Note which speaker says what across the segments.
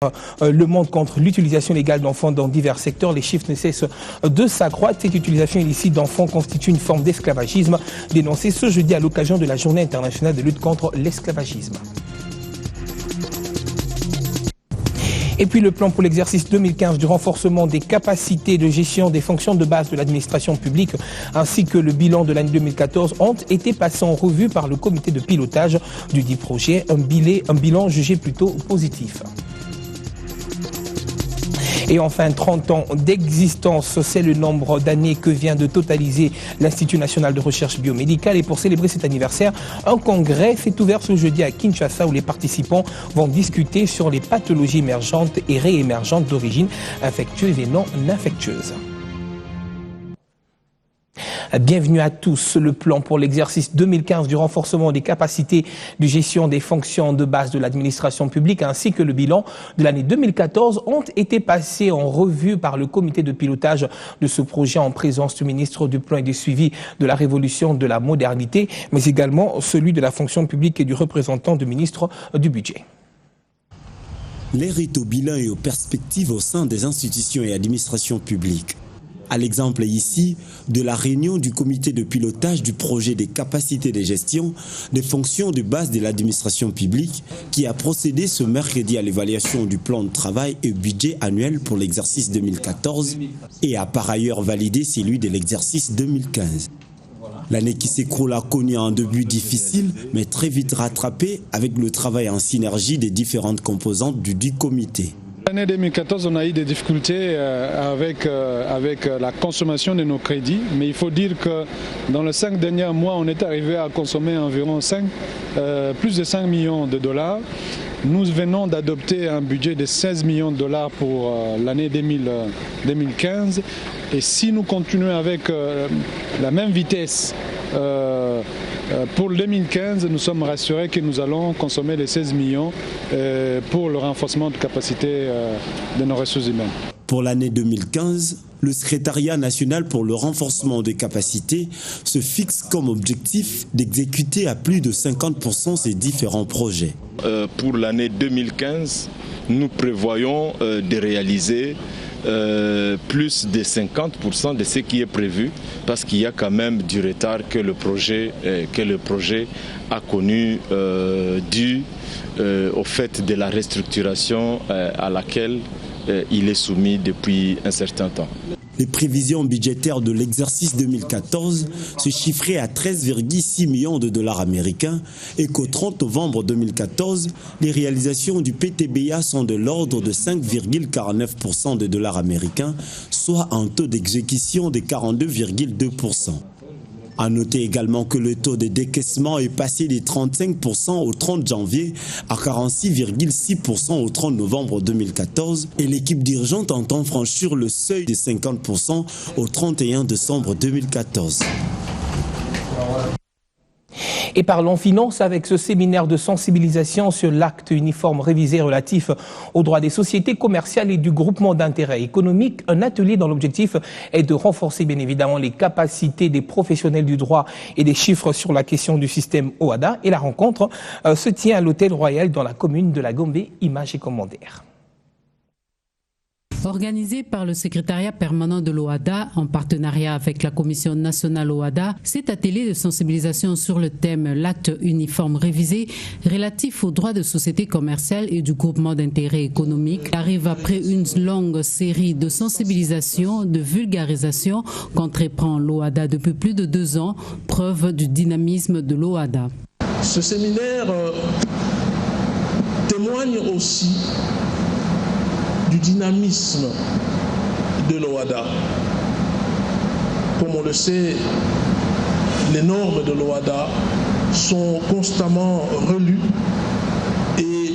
Speaker 1: Le monde contre l'utilisation illégale d'enfants dans divers secteurs. Les chiffres ne cessent de s'accroître. Cette utilisation illicite d'enfants constitue une forme d'esclavagisme, dénoncée ce jeudi à l'occasion de la Journée internationale de lutte contre l'esclavagisme. Et puis le plan pour l'exercice 2015 du renforcement des capacités de gestion des fonctions de base de l'administration publique ainsi que le bilan de l'année 2014 ont été passés en revue par le comité de pilotage du dit projet, un bilan jugé plutôt positif. Et enfin, 30 ans d'existence, c'est le nombre d'années que vient de totaliser l'Institut national de recherche biomédicale. Et pour célébrer cet anniversaire, un congrès s'est ouvert ce jeudi à Kinshasa où les participants vont discuter sur les pathologies émergentes et réémergentes d'origine infectieuse et non infectieuse. Bienvenue à tous. Le plan pour l'exercice 2015 du renforcement des capacités de gestion des fonctions de base de l'administration publique ainsi que le bilan de l'année 2014 ont été passés en revue par le comité de pilotage de ce projet en présence du ministre du Plan et du Suivi de la Révolution de la Modernité, mais également celui de la fonction publique et du représentant du ministre du Budget.
Speaker 2: L'ère est au bilan et aux perspectives au sein des institutions et administrations publiques. À l'exemple ici de la réunion du comité de pilotage du projet des capacités de gestion des fonctions de base de l'administration publique qui a procédé ce mercredi à l'évaluation du plan de travail et budget annuel pour l'exercice 2014 et a par ailleurs validé celui de l'exercice 2015. L'année qui s'écroule a connu un début difficile mais très vite rattrapé avec le travail en synergie des différentes composantes du dit comité.
Speaker 3: L'année 2014, on a eu des difficultés avec la consommation de nos crédits, mais il faut dire que dans les 5 derniers mois, on est arrivé à consommer environ plus de 5 millions de dollars. Nous venons d'adopter un budget de 16 millions de dollars pour l'année 2015 et si nous continuons avec la même vitesse pour le 2015, nous sommes rassurés que nous allons consommer les 16 millions pour le renforcement de capacité de nos ressources humaines.
Speaker 2: Pour l'année 2015, le secrétariat national pour le renforcement des capacités se fixe comme objectif d'exécuter à plus de 50% ces différents projets.
Speaker 4: Pour l'année 2015, nous prévoyons de réaliser plus de 50% de ce qui est prévu parce qu'il y a quand même du retard que le projet a connu dû au fait de la restructuration à laquelle il est soumis depuis un certain temps.
Speaker 2: Les prévisions budgétaires de l'exercice 2014 se chiffraient à 13,6 millions de dollars américains et qu'au 30 novembre 2014, les réalisations du PTBA sont de l'ordre de 5,49% de dollars américains, soit un taux d'exécution de 42,2%. À noter également que le taux de décaissement est passé de 35% au 30 janvier à 46,6% au 30 novembre 2014 et l'équipe dirigeante entend franchir le seuil de 50% au 31 décembre 2014.
Speaker 1: Et parlons finance avec ce séminaire de sensibilisation sur l'acte uniforme révisé relatif aux droits des sociétés commerciales et du groupement d'intérêt économique. Un atelier dont l'objectif est de renforcer bien évidemment les capacités des professionnels du droit et des chiffres sur la question du système OHADA. Et la rencontre se tient à l'Hôtel Royal dans la commune de la Gombe. Images et commentaires.
Speaker 5: Organisé par le secrétariat permanent de l'OHADA en partenariat avec la Commission nationale OHADA, cet atelier de sensibilisation sur le thème l'acte uniforme révisé relatif aux droits de sociétés commerciales et du groupement d'intérêt économique arrive après une longue série de sensibilisation, de vulgarisation qu'entreprend l'OHADA depuis plus de 2 ans, preuve du dynamisme de l'OHADA.
Speaker 6: Ce séminaire témoigne aussi du dynamisme de l'OHADA. Comme on le sait, les normes de l'OHADA sont constamment relues et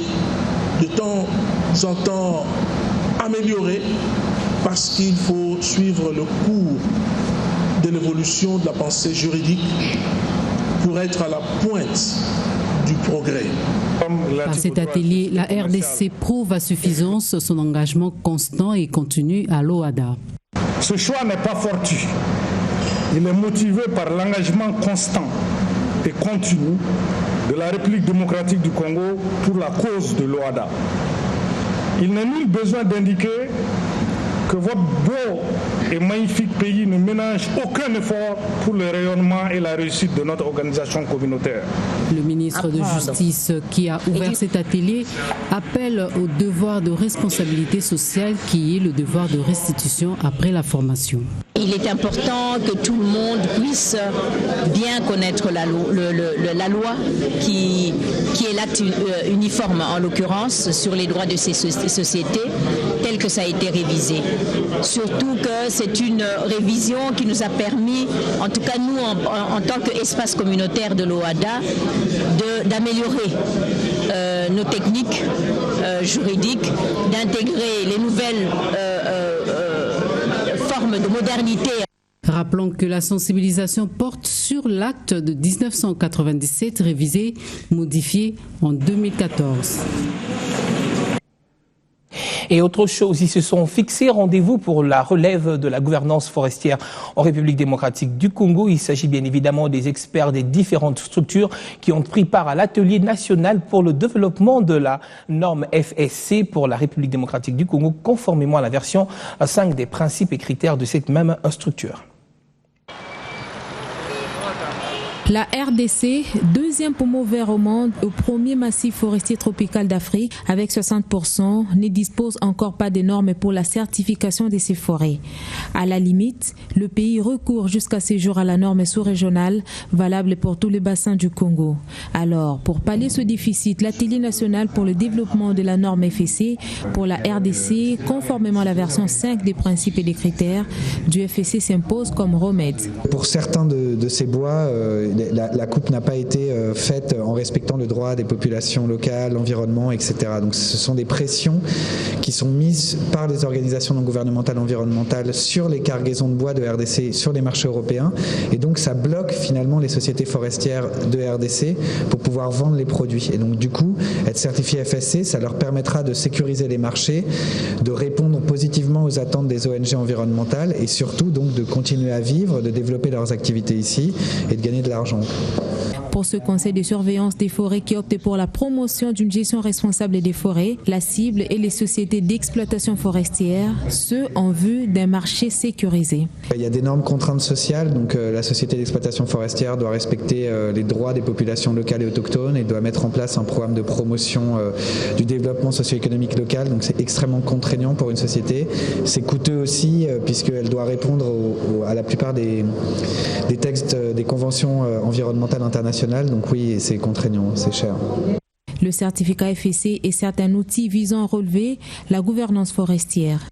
Speaker 6: de temps en temps améliorées parce qu'il faut suivre le cours de l'évolution de la pensée juridique pour être à la pointe du progrès.
Speaker 5: Par cet atelier, la RDC prouve à suffisance son engagement constant et continu à l'OHADA.
Speaker 7: Ce choix n'est pas fortuit. Il est motivé par l'engagement constant et continu de la République démocratique du Congo pour la cause de l'OHADA. Il n'est nul besoin d'indiquer que votre beau et magnifique pays ne ménage aucun effort pour le rayonnement et la réussite de notre organisation communautaire.
Speaker 5: Le ministre de Justice qui a ouvert cet atelier appelle au devoir de responsabilité sociale qui est le devoir de restitution après la formation.
Speaker 8: Il est important que tout le monde puisse bien connaître la loi qui est l'acte uniforme en l'occurrence sur les droits de ces sociétés tel que ça a été révisé. Surtout que c'est une révision qui nous a permis, en tout cas nous en tant qu'espace communautaire de l'OHADA, d'améliorer nos techniques juridiques, d'intégrer les nouvelles formes de modernité.
Speaker 5: Rappelons que la sensibilisation porte sur l'acte de 1997 révisé, modifié en 2014.
Speaker 1: Et autre chose, ils se sont fixés rendez-vous pour la relève de la gouvernance forestière en République démocratique du Congo. Il s'agit bien évidemment des experts des différentes structures qui ont pris part à l'atelier national pour le développement de la norme FSC pour la République démocratique du Congo, conformément à la version 5 des principes et critères de cette même structure.
Speaker 9: La RDC, deuxième poumon vert au monde, au premier massif forestier tropical d'Afrique, avec 60%, ne dispose encore pas des normes pour la certification de ces forêts. À la limite, le pays recourt jusqu'à ce jour à la norme sous-régionale, valable pour tous les bassins du Congo. Alors, pour pallier ce déficit, l'atelier national pour le développement de la norme FSC pour la RDC, conformément à la version 5 des principes et des critères du FSC, s'impose comme remède.
Speaker 10: Pour certains de ces bois, la coupe n'a pas été faite en respectant le droit des populations locales, l'environnement, etc. Donc ce sont des pressions qui sont mises par les organisations non gouvernementales environnementales sur les cargaisons de bois de RDC sur les marchés européens. Et donc ça bloque finalement les sociétés forestières de RDC pour pouvoir vendre les produits. Et donc du coup, être certifié FSC, ça leur permettra de sécuriser les marchés, de répondre positivement aux attentes des ONG environnementales et surtout donc de continuer à vivre, de développer leurs activités ici et de gagner de l'argent.
Speaker 9: Pour ce conseil de surveillance des forêts qui opte pour la promotion d'une gestion responsable des forêts, la cible est les sociétés d'exploitation forestière, ce en vue d'un marché sécurisé.
Speaker 10: Il y a d'énormes contraintes sociales, donc la société d'exploitation forestière doit respecter les droits des populations locales et autochtones et doit mettre en place un programme de promotion du développement socio-économique local, donc c'est extrêmement contraignant pour une société. C'est coûteux aussi puisqu'elle doit répondre à la plupart des textes des conventions environnementales internationales, donc oui, c'est contraignant, c'est cher.
Speaker 9: Le certificat FSC est certes un outil visant à relever la gouvernance forestière.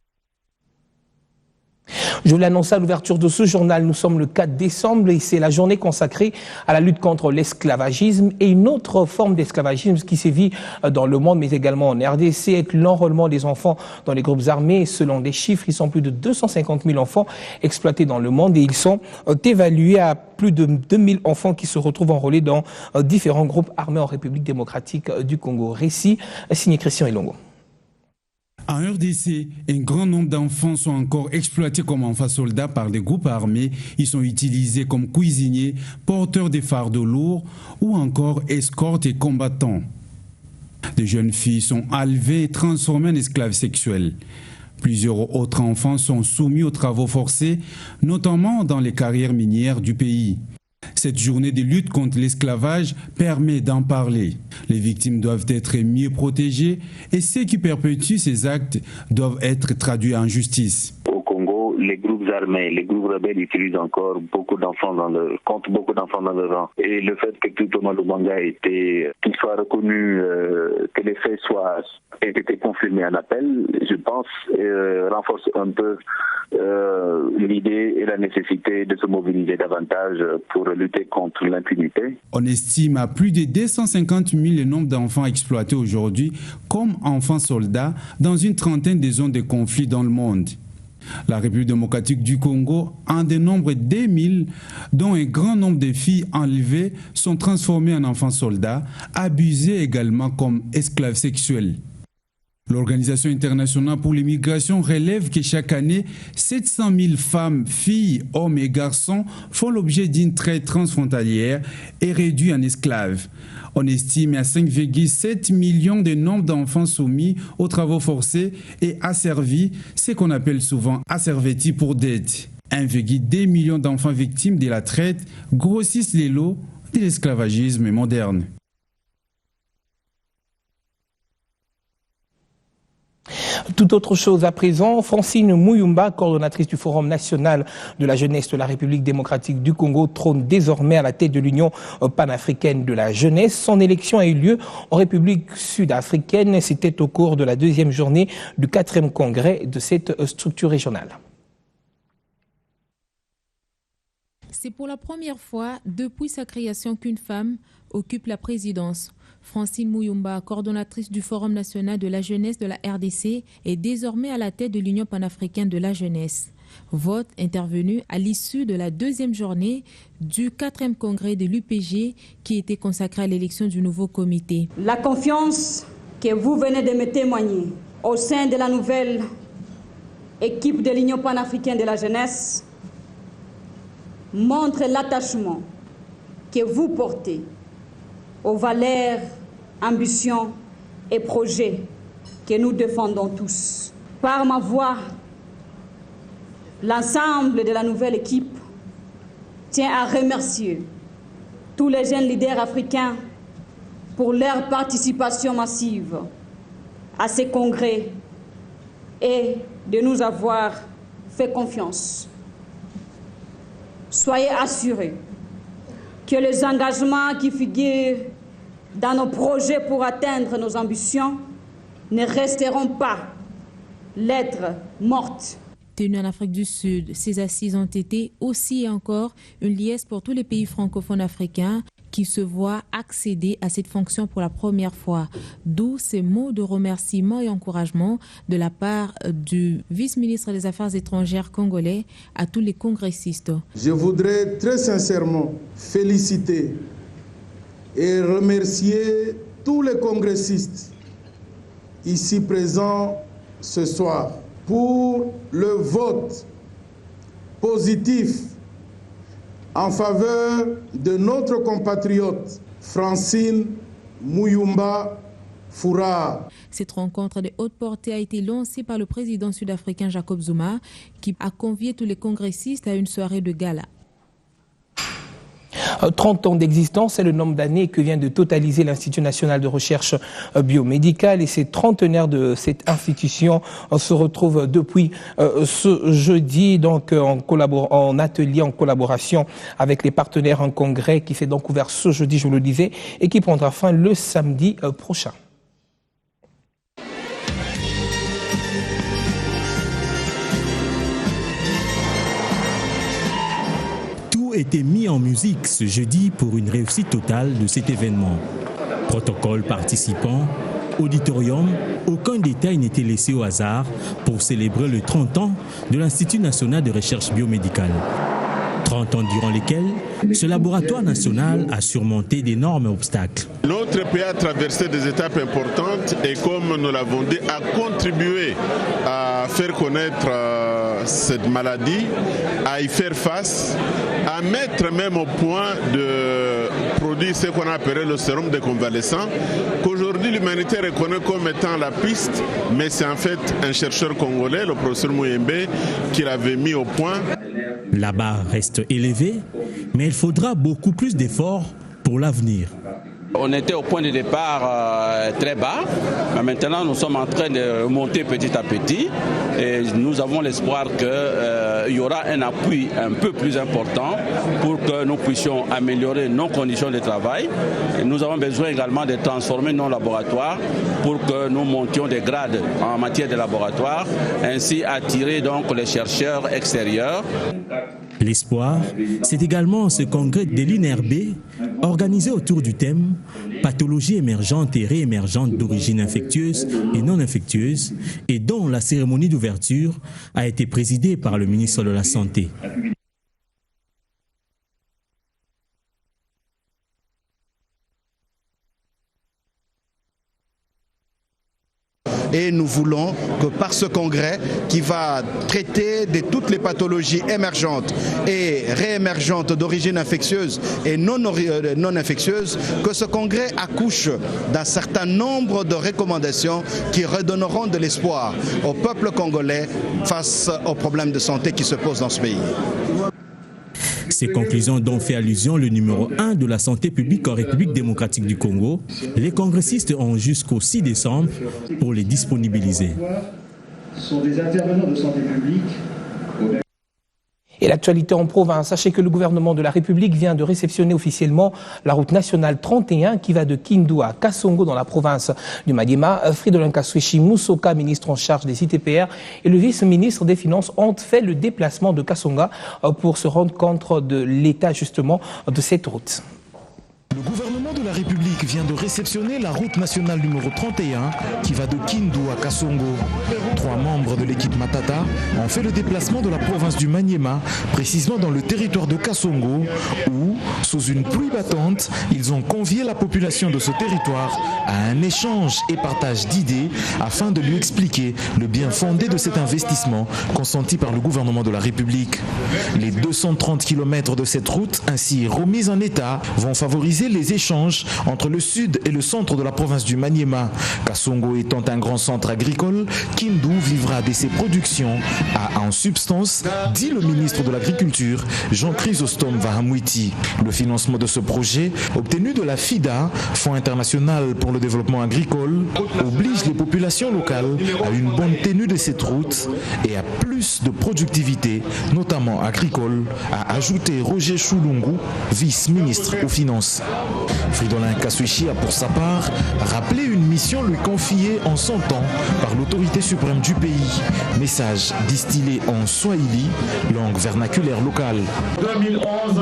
Speaker 1: Je vous l'annonce à l'ouverture de ce journal, nous sommes le 4 décembre et c'est la journée consacrée à la lutte contre l'esclavagisme et une autre forme d'esclavagisme qui sévit dans le monde mais également en RDC est l'enrôlement des enfants dans les groupes armés. Selon des chiffres, ils sont plus de 250 000 enfants exploités dans le monde et ils sont évalués à plus de 2000 enfants qui se retrouvent enrôlés dans différents groupes armés en République démocratique du Congo. Récit signé Christian Elongo.
Speaker 11: En RDC, un grand nombre d'enfants sont encore exploités comme enfants soldats par des groupes armés. Ils sont utilisés comme cuisiniers, porteurs des fardeaux lourds ou encore escortes et combattants. De jeunes filles sont enlevées et transformées en esclaves sexuels. Plusieurs autres enfants sont soumis aux travaux forcés, notamment dans les carrières minières du pays. Cette journée de lutte contre l'esclavage permet d'en parler. Les victimes doivent être mieux protégées et ceux qui perpétuent ces actes doivent être traduits en justice.
Speaker 12: Au Congo, les groupes armés, les groupes rebelles utilisent encore comptent beaucoup d'enfants dans le rang. Et le fait que tout Thomas Lubanga qu'il soit reconnu, que les faits aient été confirmés en appel, je pense, renforce un peu l'idée et la nécessité de se mobiliser davantage pour lutter contre l'impunité.
Speaker 11: On estime à plus de 250 000 le nombre d'enfants exploités aujourd'hui comme enfants soldats dans une trentaine de zones de conflit dans le monde. La République démocratique du Congo en dénombre des 1000, dont un grand nombre de filles enlevées sont transformées en enfants soldats, abusées également comme esclaves sexuels. L'Organisation internationale pour l'immigration relève que chaque année, 700 000 femmes, filles, hommes et garçons font l'objet d'une traite transfrontalière et réduits en esclaves. On estime à 5,7 millions de nombre d'enfants soumis aux travaux forcés et asservis, ce qu'on appelle souvent asservétis pour dette. 1,2 million d'enfants victimes de la traite grossissent les lots de l'esclavagisme moderne.
Speaker 1: Tout autre chose à présent, Francine Muyumba, coordonnatrice du Forum national de la jeunesse de la République démocratique du Congo, trône désormais à la tête de l'Union panafricaine de la jeunesse. Son élection a eu lieu en République sud-africaine. C'était au cours de la deuxième journée du 4e congrès de cette structure régionale.
Speaker 9: C'est pour la première fois depuis sa création qu'une femme occupe la présidence. Francine Muyumba, coordonnatrice du Forum national de la jeunesse de la RDC, est désormais à la tête de l'Union panafricaine de la jeunesse. Vote intervenu à l'issue de la deuxième journée du 4e congrès de l'UPG qui était consacré à l'élection du nouveau comité.
Speaker 13: La confiance que vous venez de me témoigner au sein de la nouvelle équipe de l'Union panafricaine de la jeunesse montre l'attachement que vous portez aux valeurs, ambitions et projets que nous défendons tous. Par ma voix, l'ensemble de la nouvelle équipe tient à remercier tous les jeunes leaders africains pour leur participation massive à ces congrès et de nous avoir fait confiance. Soyez assurés que les engagements qui figurent dans nos projets pour atteindre nos ambitions ne resteront pas lettres mortes.
Speaker 9: Tenues en Afrique du Sud, ces assises ont été aussi et encore une liesse pour tous les pays francophones africains qui se voient accéder à cette fonction pour la première fois. D'où ces mots de remerciement et encouragement de la part du vice-ministre des Affaires étrangères congolais à tous les congressistes.
Speaker 14: Je voudrais très sincèrement féliciter et remercier tous les congressistes ici présents ce soir pour le vote positif en faveur de notre compatriote Francine Muyumba Furaha.
Speaker 9: Cette rencontre de haute portée a été lancée par le président sud-africain Jacob Zuma, qui a convié tous les congressistes à une soirée de gala.
Speaker 1: 30 ans d'existence, c'est le nombre d'années que vient de totaliser l'Institut national de recherche biomédicale, et ces trentenaires de cette institution se retrouvent depuis ce jeudi donc en atelier en collaboration avec les partenaires, un congrès qui s'est donc ouvert ce jeudi, je vous le disais, et qui prendra fin le samedi prochain.
Speaker 15: Était mis en musique ce jeudi pour une réussite totale de cet événement. Protocole participants, auditorium, aucun détail n'était laissé au hasard pour célébrer le 30 ans de l'Institut national de recherche biomédicale. 30 ans durant lesquels ce laboratoire national a surmonté d'énormes obstacles.
Speaker 16: Notre pays a traversé des étapes importantes et, comme nous l'avons dit, a contribué à faire connaître cette maladie, à y faire face, à mettre même au point de produire ce qu'on appelle le sérum de convalescent, qu'aujourd'hui l'humanité reconnaît comme étant la piste, mais c'est en fait un chercheur congolais, le professeur Muyembe, qui l'avait mis au point.
Speaker 15: La barre reste élevée, mais il faudra beaucoup plus d'efforts pour l'avenir.
Speaker 17: On était au point de départ très bas, mais maintenant nous sommes en train de monter petit à petit et nous avons l'espoir qu'il y aura un appui un peu plus important pour que nous puissions améliorer nos conditions de travail. Et nous avons besoin également de transformer nos laboratoires pour que nous montions des grades en matière de laboratoire, ainsi attirer donc les chercheurs extérieurs.
Speaker 15: L'espoir, c'est également ce congrès de l'INRB organisé autour du thème « Pathologies émergentes et réémergentes d'origine infectieuse et non infectieuse » et dont la cérémonie d'ouverture a été présidée par le ministre de la Santé.
Speaker 18: Et nous nous voulons que par ce congrès qui va traiter de toutes les pathologies émergentes et réémergentes d'origine infectieuse et non infectieuse, que ce congrès accouche d'un certain nombre de recommandations qui redonneront de l'espoir au peuple congolais face aux problèmes de santé qui se posent dans ce pays.
Speaker 15: Ces conclusions dont fait allusion le numéro 1 de la santé publique en République démocratique du Congo, les congressistes ont jusqu'au 6 décembre pour les disponibiliser.
Speaker 19: Sont des intervenants de santé publique.
Speaker 1: Et l'actualité en province, sachez que le gouvernement de la République vient de réceptionner officiellement la route nationale 31 qui va de Kindu à Kasongo dans la province du Maniema. Fridolin Kaswechi Moussoka, ministre en charge des ITPR, et le vice-ministre des Finances ont fait le déplacement de Kasonga pour se rendre compte de l'état justement de cette route.
Speaker 20: Le gouvernement de la République vient de réceptionner la route nationale numéro 31 qui va de Kindu à Kasongo. 3 membres de l'équipe Matata ont fait le déplacement de la province du Maniema, précisément dans le territoire de Kasongo, où, sous une pluie battante, ils ont convié la population de ce territoire à un échange et partage d'idées afin de lui expliquer le bien fondé de cet investissement consenti par le gouvernement de la République. Les 230 km de cette route, ainsi remise en état, vont favoriser les échanges entre le sud et le centre de la province du Maniema. Kasongo étant un grand centre agricole, Kindu vivra de ses productions, a en substance, dit le ministre de l'Agriculture, Jean Chrysostome Vahamwiti. Le financement de ce projet, obtenu de la FIDA, Fonds international pour le développement agricole, oblige les populations locales à une bonne tenue de cette route et à plus de productivité, notamment agricole, a ajouté Roger Choulungu, vice-ministre aux Finances. Fridolin Kaswechi a pour sa part rappelé une mission lui confiée en son temps par l'autorité suprême du pays. Message distillé en Swahili, langue vernaculaire locale.
Speaker 19: 2011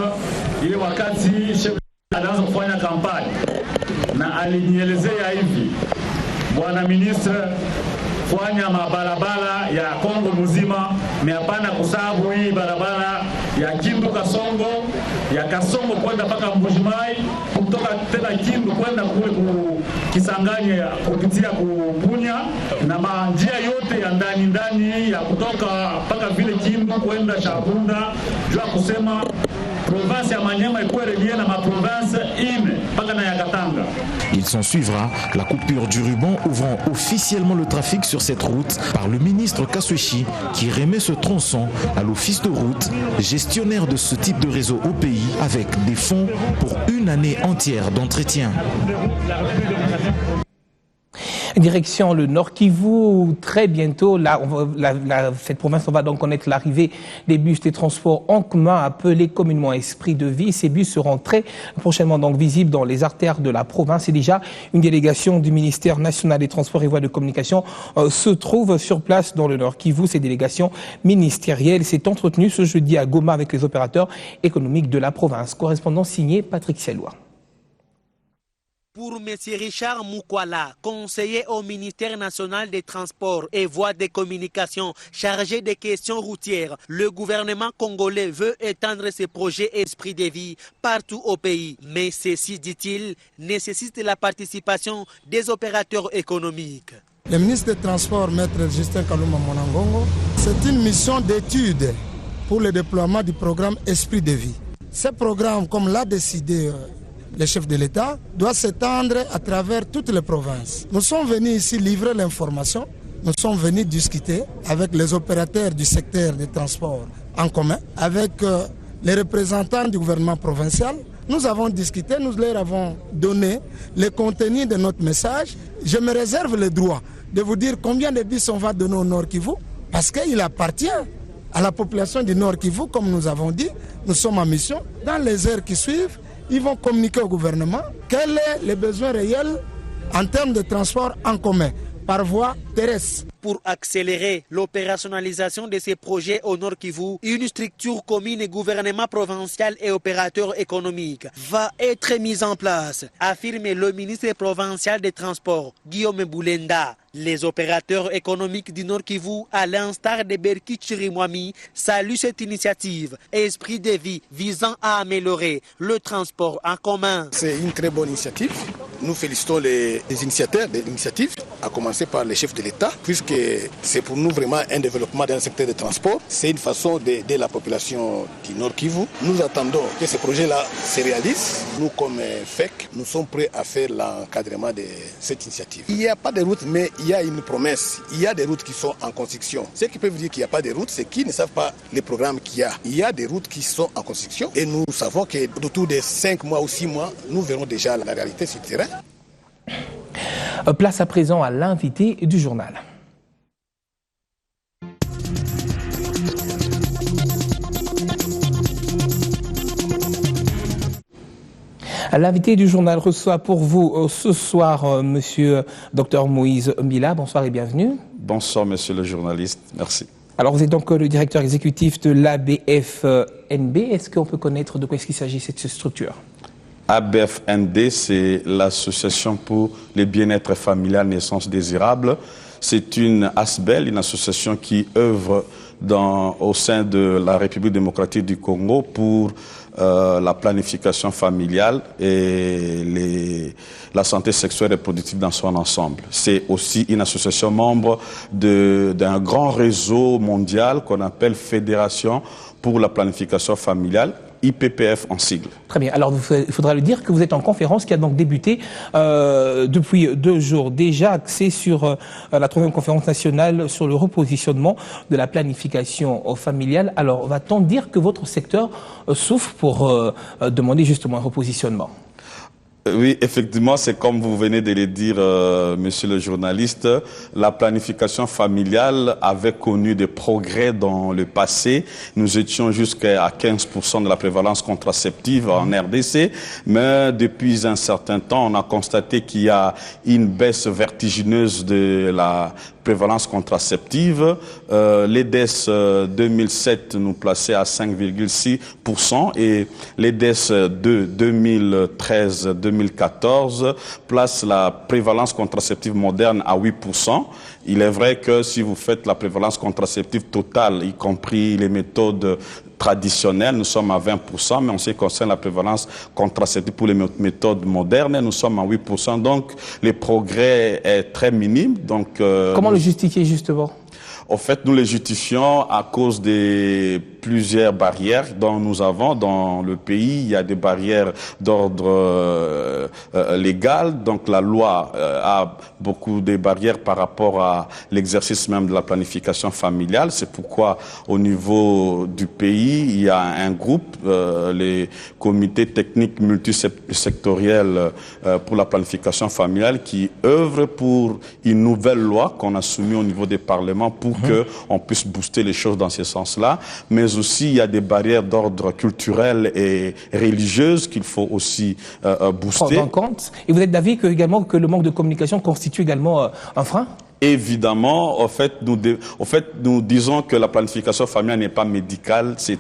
Speaker 19: ile wakati chef anaanza kufanya kampani na alinielezea hivi, bwana ministre, fanya mabarabara ya Kongo mzima, hapana kusabu hii barabara ya Kindu Kasongo, ya Kasongo kwenda mpaka Mbujimai, kutoka tena Kindu kwenda kule Kisangani kupitia Kubunya, na manjia yote ya ndani ya kutoka mpaka vile Kindu kwenda Shabunda, jua kusema province ya Maniema ikuwe reliée na ma province ine mpaka na ya Katanga.
Speaker 20: Il s'en suivra la coupure du ruban ouvrant officiellement le trafic sur cette route par le ministre Kaswechi qui remet ce tronçon à l'office de route, gestionnaire de ce type de réseau au pays, avec des fonds pour une année entière d'entretien.
Speaker 1: Direction le Nord Kivu, très bientôt, cette province, on va donc connaître l'arrivée des bus des transports en commun appelés communément Esprit de Vie. Ces bus seront très prochainement donc visibles dans les artères de la province. Et déjà, une délégation du ministère national des Transports et Voies de Communication se trouve sur place dans le Nord Kivu. Ces délégations ministérielles s'est entretenue ce jeudi à Goma avec les opérateurs économiques de la province. Correspondant signé Patrick Sellois.
Speaker 21: Pour M. Richard Mukwala, conseiller au ministère national des Transports et Voies de Communication chargé des questions routières, le gouvernement congolais veut étendre ses projets Esprit de Vie partout au pays. Mais ceci, dit-il, nécessite la participation des opérateurs économiques.
Speaker 22: Le ministre des Transports, Maître Justin Kaluma Monangongo, c'est une mission d'étude pour le déploiement du programme Esprit de Vie. Ce programme, comme l'a décidé le chef de l'État, doit s'étendre à travers toutes les provinces. Nous sommes venus ici livrer l'information, nous sommes venus discuter avec les opérateurs du secteur des transports en commun, avec les représentants du gouvernement provincial. Nous avons discuté, nous leur avons donné le contenu de notre message. Je me réserve le droit de vous dire combien de bus on va donner au Nord Kivu, parce qu'il appartient à la population du Nord Kivu, comme nous avons dit. Nous sommes en mission. Dans les heures qui suivent, ils vont communiquer au gouvernement quels sont les besoins réels en termes de transport en commun par voie terrestre.
Speaker 21: Pour accélérer l'opérationnalisation de ces projets au Nord Kivu, une structure commune gouvernement provincial et opérateurs économiques va être mise en place, affirme le ministre provincial des Transports, Guillaume Boulenda. Les opérateurs économiques du Nord Kivu, à l'instar de Berki Chirimwami, saluent cette initiative, Esprit de Vie visant à améliorer le transport en commun.
Speaker 23: C'est une très bonne initiative. Nous félicitons les initiateurs de l'initiative, à commencer par les chefs
Speaker 3: de l'État, puisque c'est pour nous vraiment un développement d'un secteur de transport. C'est une façon d'aider la population du Nord Kivu. Nous attendons que ce projet-là se réalise. Nous, comme FEC, nous sommes prêts à faire l'encadrement de cette initiative. Il n'y a pas de route, mais il y a une promesse. Il y a des routes qui sont en construction. Ceux qui peuvent dire qu'il n'y a pas de route, c'est qu'ils ne savent pas les programmes qu'il y a. Il y a des routes qui sont en construction et nous savons que autour de 5 mois ou 6 mois, nous verrons déjà la réalité sur le terrain.
Speaker 1: Place à présent à l'invité du journal. L'invité du journal reçoit pour vous ce soir monsieur Dr Moïse Mbila. Bonsoir et bienvenue.
Speaker 4: Bonsoir monsieur le journaliste, merci.
Speaker 1: Alors vous êtes donc le directeur exécutif de l'ABFND. Est-ce qu'on peut connaître de quoi est-ce qu'il s'agit cette structure?
Speaker 4: ABFND, c'est l'Association pour le bien-être familial naissance désirable. C'est une ASBEL, une association qui œuvre au sein de la République démocratique du Congo pour la planification familiale et la santé sexuelle et reproductive dans son ensemble. C'est aussi une association membre d'un grand réseau mondial qu'on appelle Fédération pour la planification familiale, IPPF en sigle.
Speaker 1: Très bien. Alors, il faudra le dire que vous êtes en conférence qui a donc débuté depuis 2 jours déjà, axée sur la 3e conférence nationale sur le repositionnement de la planification familiale. Alors, va-t-on dire que votre secteur souffre pour demander justement un repositionnement?
Speaker 4: Oui, effectivement, c'est comme vous venez de le dire, monsieur le journaliste, la planification familiale avait connu des progrès dans le passé. Nous étions jusqu'à 15% de la prévalence contraceptive en RDC, mais depuis un certain temps, on a constaté qu'il y a une baisse vertigineuse de la prévalence contraceptive. L'EDES 2007 nous plaçait à 5,6% et l'EDES de 2013-2014 place la prévalence contraceptive moderne à 8%. Il est vrai que si vous faites la prévalence contraceptive totale, y compris les méthodes traditionnelles, nous sommes à 20%, mais en ce qui concerne la prévalence contraceptive pour les méthodes modernes, nous sommes à 8%. Donc, les progrès est très minime. Donc,
Speaker 1: comment le justifier justement?
Speaker 4: En fait, nous les justifions à cause des plusieurs barrières dont nous avons dans le pays. Il y a des barrières d'ordre légal. Donc la loi a beaucoup de barrières par rapport à l'exercice même de la planification familiale. C'est pourquoi au niveau du pays, il y a un groupe, les comités techniques multisectoriels pour la planification familiale, qui œuvrent pour une nouvelle loi qu'on a soumise au niveau des parlements pour qu'on puisse booster les choses dans ce sens-là. Mais aussi, il y a des barrières d'ordre culturel et religieuse qu'il faut aussi booster.
Speaker 1: Prendre en compte. Et vous êtes d'avis également que le manque de communication constitue également un frein?
Speaker 4: Évidemment, en fait, nous disons que la planification familiale n'est pas médicale, c'est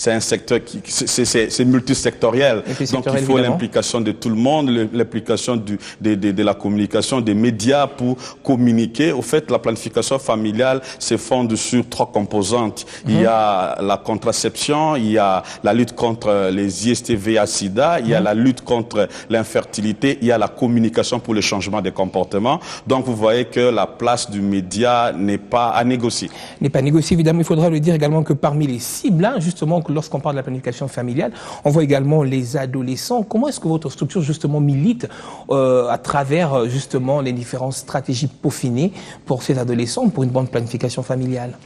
Speaker 4: un secteur c'est multisectoriel. Donc il faut l'implication de tout le monde, l'implication de la communication, des médias pour communiquer. Au fait, la planification familiale se fonde sur 3 composantes. Il y a la contraception, il y a la lutte contre les IST-VIH-Sida, il y a la lutte contre l'infertilité, il y a la communication pour le changement des comportements. Donc vous voyez que la place du média n'est pas à négocier.
Speaker 1: N'est pas négocié, évidemment. Il faudra le dire également que parmi les cibles, justement, lorsqu'on parle de la planification familiale, on voit également les adolescents. Comment est-ce que votre structure, justement, milite à travers, justement, les différentes stratégies peaufinées pour ces adolescents, pour une bonne planification familiale?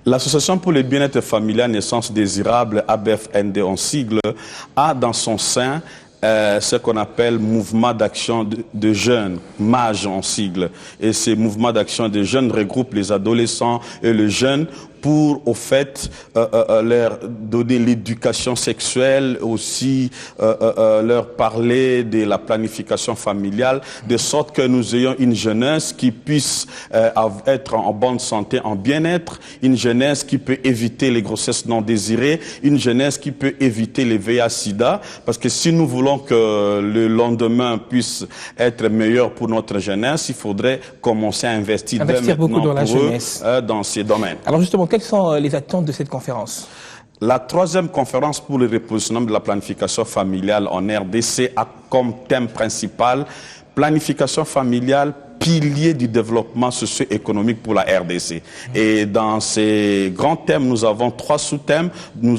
Speaker 4: L'Association pour le bien-être familial naissance désirable, ABFND en sigle, a dans son sein ce qu'on appelle mouvement d'action de jeunes, MAJ en sigle. Et ces mouvements d'action de jeunes regroupent les adolescents et les jeunes pour, au fait, leur donner l'éducation sexuelle, aussi leur parler de la planification familiale, de sorte que nous ayons une jeunesse qui puisse être en bonne santé, en bien-être, une jeunesse qui peut éviter les grossesses non désirées, une jeunesse qui peut éviter les VIH-Sida, parce que si nous voulons que le lendemain puisse être meilleur pour notre jeunesse, il faudrait commencer à investir
Speaker 1: beaucoup dans la jeunesse,
Speaker 4: dans ces domaines.
Speaker 1: Alors justement, quelles sont les attentes de cette conférence?
Speaker 4: La 3e conférence pour le repositionnement de la planification familiale en RDC a comme thème principal planification familiale, piliers du développement socio-économique pour la RDC. Et dans ces grands thèmes, nous avons 3 sous-thèmes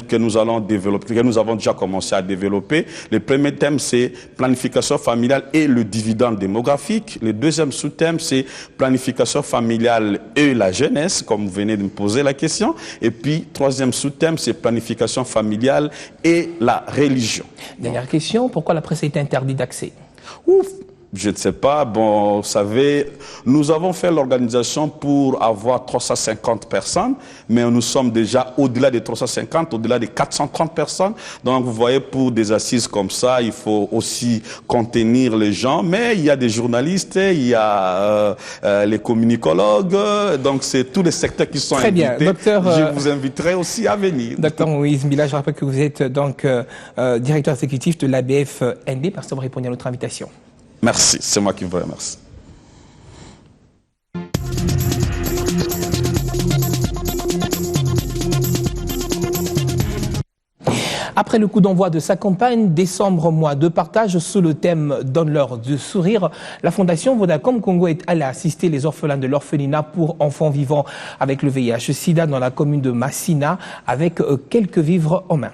Speaker 4: que nous allons développer, que nous avons déjà commencé à développer. Le premier thème, c'est planification familiale et le dividende démographique. Le deuxième sous-thème, c'est planification familiale et la jeunesse, comme vous venez de me poser la question. Et puis, troisième sous-thème, c'est planification familiale et la religion.
Speaker 1: Dernière question, pourquoi la presse a été interdite d'accès?
Speaker 4: Je ne sais pas. Bon, vous savez, nous avons fait l'organisation pour avoir 350 personnes, mais nous sommes déjà au-delà des 350, au-delà des 430 personnes. Donc, vous voyez, pour des assises comme ça, il faut aussi contenir les gens. Mais il y a des journalistes, il y a les communicologues, donc c'est tous les secteurs qui sont
Speaker 1: Très
Speaker 4: invités.
Speaker 1: bien, docteur.
Speaker 4: Je vous inviterai aussi à venir.
Speaker 1: Docteur Moïse Mbila, je rappelle que vous êtes donc directeur exécutif de l'ABF-ND. Merci d'avoir répondu à notre invitation.
Speaker 4: Merci, c'est moi qui vous remercie.
Speaker 1: Après le coup d'envoi de sa campagne Décembre, mois de partage sous le thème Donne-leur du sourire, la Fondation Vodacom Congo est allée assister les orphelins de l'orphelinat pour enfants vivant avec le VIH-Sida dans la commune de Massina avec quelques vivres en main.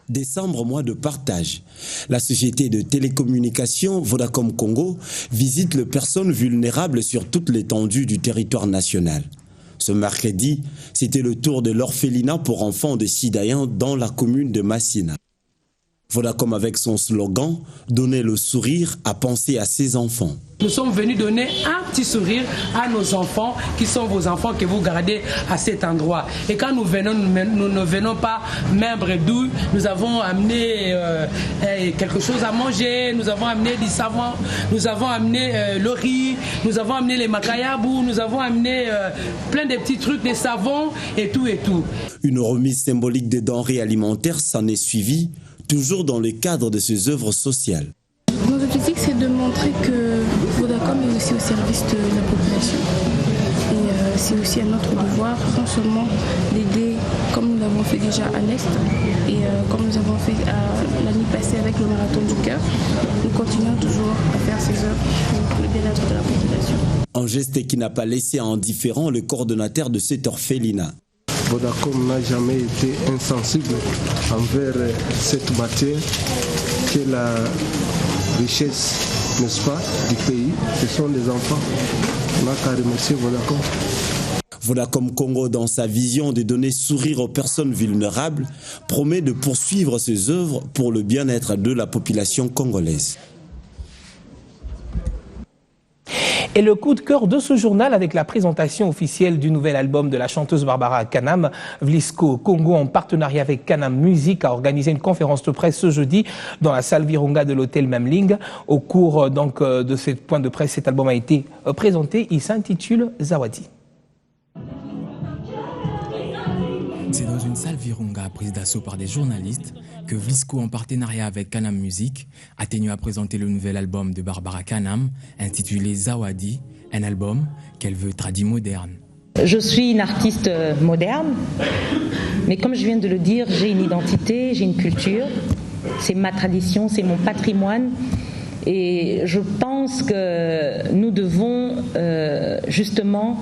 Speaker 2: Décembre, mois de partage. La société de télécommunications Vodacom Congo visite les personnes vulnérables sur toute l'étendue du territoire national. Ce mercredi, c'était le tour de l'orphelinat pour enfants de Sidaïen dans la commune de Massina. Vodacom, avec son slogan « Donner le sourire » a pensé à ses enfants.
Speaker 6: Nous sommes venus donner un petit sourire à nos enfants qui sont vos enfants que vous gardez à cet endroit. Et quand nous venons, nous ne venons pas membres d'où nous avons amené quelque chose à manger, nous avons amené du savon, nous avons amené le riz, nous avons amené les makayabou, nous avons amené plein de petits trucs, des savons et tout et tout.
Speaker 2: Une remise symbolique des denrées alimentaires s'en est suivie, toujours dans le cadre de ces œuvres sociales.
Speaker 23: Notre objectif, c'est de montrer que Vodacom est aussi au service de la population. Et c'est aussi à notre devoir, non seulement d'aider, comme nous l'avons fait déjà à l'Est, et comme nous avons fait l'année passée avec le Marathon du Cœur, nous continuons toujours à faire ces œuvres pour le bien-être de la population.
Speaker 2: Un geste qui n'a pas laissé indifférent le coordonnateur de cet orphelinat.
Speaker 24: Vodacom n'a jamais été insensible envers cette matière qui est la richesse, n'est-ce pas, du pays. Ce sont les enfants. On n'a qu'à remercier Vodacom.
Speaker 2: Vodacom Congo, dans sa vision de donner sourire aux personnes vulnérables, promet de poursuivre ses œuvres pour le bien-être de la population congolaise.
Speaker 1: Et le coup de cœur de ce journal avec la présentation officielle du nouvel album de la chanteuse Barbara Kanam. Vlisco Congo, en partenariat avec Kanam Music, a organisé une conférence de presse ce jeudi dans la salle Virunga de l'hôtel Memling. Au cours de ce point de presse, cet album a été présenté. Il s'intitule Zawadi.
Speaker 25: C'est dans une salle Virunga prise d'assaut par des journalistes que Vlisco, en partenariat avec Kanam Music, a tenu à présenter le nouvel album de Barbara Kanam, intitulé Zawadi, un album qu'elle veut tradit moderne.
Speaker 26: Je suis une artiste moderne, mais comme je viens de le dire, j'ai une identité, j'ai une culture, c'est ma tradition, c'est mon patrimoine. Et je pense que nous devons justement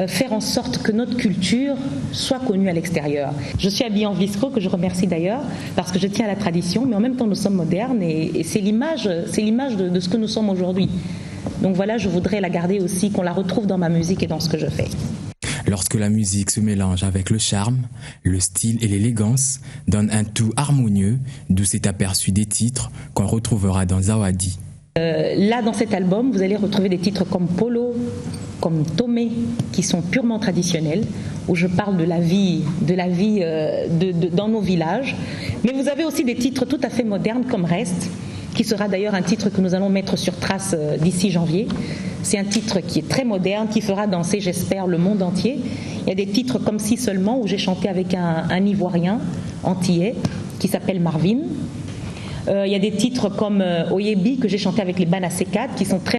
Speaker 26: faire en sorte que notre culture soit connue à l'extérieur. Je suis habillée en Vlisco, que je remercie d'ailleurs, parce que je tiens à la tradition, mais en même temps nous sommes modernes et c'est l'image de ce que nous sommes aujourd'hui. Donc voilà, je voudrais la garder aussi, qu'on la retrouve dans ma musique et dans ce que je fais.
Speaker 25: Lorsque la musique se mélange avec le charme, le style et l'élégance donnent un tout harmonieux, d'où cet aperçu des titres qu'on retrouvera dans Zawadi.
Speaker 26: Là, dans cet album, vous allez retrouver des titres comme Polo, comme Tomé, qui sont purement traditionnels, où je parle de la vie dans nos villages. Mais vous avez aussi des titres tout à fait modernes comme Reste, qui sera d'ailleurs un titre que nous allons mettre sur trace d'ici janvier. C'est un titre qui est très moderne, qui fera danser, j'espère, le monde entier. Il y a des titres comme Si seulement, où j'ai chanté avec un Ivoirien antillais, qui s'appelle Marvin. Il y a des titres comme Oyebi, que j'ai chanté avec les Banasekat, qui sont très